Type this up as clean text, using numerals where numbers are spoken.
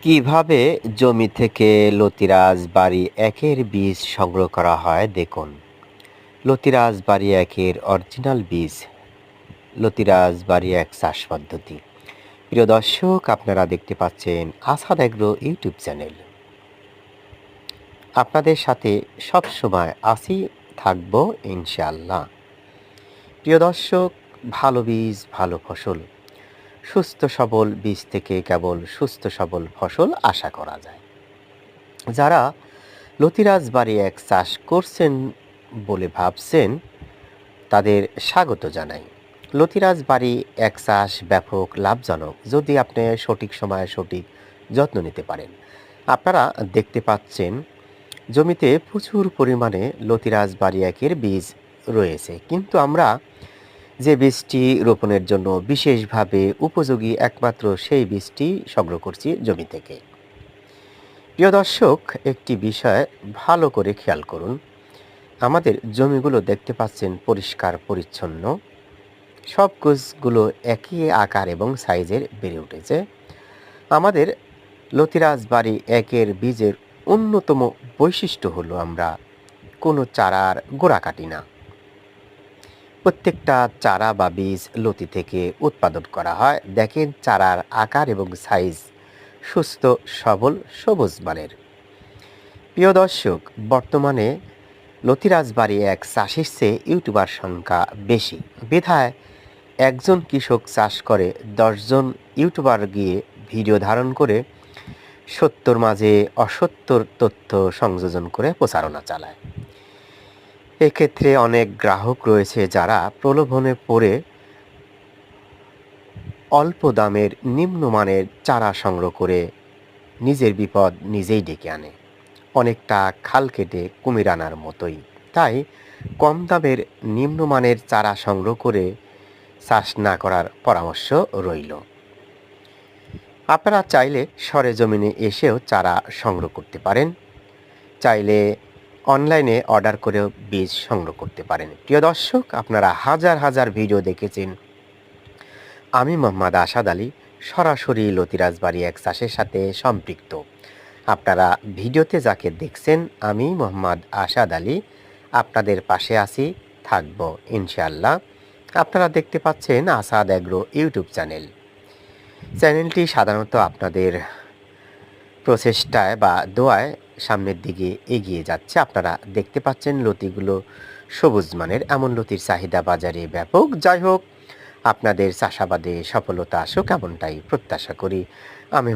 কিভাবে জমি থেকে লতিরাজ বাড়ি একের বীজ সংগ্রহ করা হয় দেখুন। লতিরাজ বাড়ি একের অরিজিনাল বীজ লতিরাজ বাড়ি এক চাষ পদ্ধতি। প্রিয় দর্শক, আপনারা দেখতে পাচ্ছেন আসাদ এগ্রো ইউটিউব চ্যানেল। আপনাদের সাথে সবসময় আসি, থাকবো ইনশাআল্লাহ। প্রিয় দর্শক, ভালো বীজ ভালো ফসল, সুস্থ সবল বীজ থেকে কেবল সুস্থ সবল ফসল আশা করা যায়। যারা লতিরাজ বাড়ি এক চাষ করছেন বলে ভাবছেন, তাদের স্বাগত জানাই। লতিরাজ বাড়ি এক চাষ ব্যাপক লাভজনক যদি আপনি সঠিক সময়ে সঠিক যত্ন নিতে পারেন। আপনারা দেখতে পাচ্ছেন জমিতে প্রচুর পরিমাণে লতিরাজ বাড়ি একের বীজ রয়েছে, কিন্তু আমরা যে বীজটি রোপণের জন্য বিশেষভাবে উপযোগী একমাত্র সেই বীজটি সংগ্রহ করছি জমি থেকে। প্রিয় দর্শক, একটি বিষয় ভালো করে খেয়াল করুন। আমাদের জমিগুলো দেখতে পাচ্ছেন পরিষ্কার পরিচ্ছন্ন, সব গাছগুলো একই আকার এবং সাইজের বেড়ে উঠেছে। আমাদের লতিরাজ বাড়ি একের বীজের অন্যতম বৈশিষ্ট্য হলো আমরা কোনো চারার গোড়া কাটি না। প্রত্যেকটা চারা বা বীজ লতি থেকে উৎপাদন করা হয়। দেখেন চারার আকার এবং সাইজ সুস্থ সবল সবুজ মানের। প্রিয় দর্শক, বর্তমানে লতিরাজ বাড়ি এক চাষের চেয়ে ইউটিউবার সংখ্যা বেশি বিধায় একজন কৃষক চাষ করে 10 জন ইউটিউবার গিয়ে ভিডিও ধারণ করে সত্যর মাঝে অসত্যর তথ্য সংযোজন করে প্রচারণা চালায়। এক্ষেত্রে অনেক গ্রাহক রয়েছে যারা প্রলোভনে পড়ে অল্প দামের নিম্নমানের চারা সংগ্রহ করে নিজের বিপদ নিজেই ডেকে আনে, অনেকটা খাল কেটে কুমির আনার মতোই। তাই কম দামের নিম্নমানের চারা সংগ্রহ করে চাষ না করার পরামর্শ রইল। আপনারা চাইলে সরেজমিনে এসেও চারা সংগ্রহ করতে পারেন, চাইলে অনলাইনে অর্ডার করেও বীজ সংগ্রহ করতে পারেন। প্রিয় দর্শক, আপনারা হাজার হাজার ভিডিও দেখেছেন। আমি মোহাম্মদ আসাদ আলী সরাসরি লতিরাজ বাড়ি এক চাষের সাথে সম্পৃক্ত। আপনারা ভিডিওতে যাকে দেখছেন, আমি মোহাম্মদ আসাদ আলী আপনাদের পাশে আছি, থাকব ইনশাআল্লাহ। আপনারা দেখতে পাচ্ছেন আসাদ এগ্রো ইউটিউব চ্যানেল। চ্যানেলটি সাধারণত আপনাদের প্রচেষ্টায় বা দোয়ায় সামনের দিকে এগিয়ে যাচ্ছে। আপনারা দেখতে পাচ্ছেন লতিগুলো সবুজ মানের, এমন লতির চাহিদা বাজারে ব্যাপক। যাই হোক, আপনাদের চাষাবাদে সফলতা আসুক এমনটাই প্রত্যাশা করি। আমি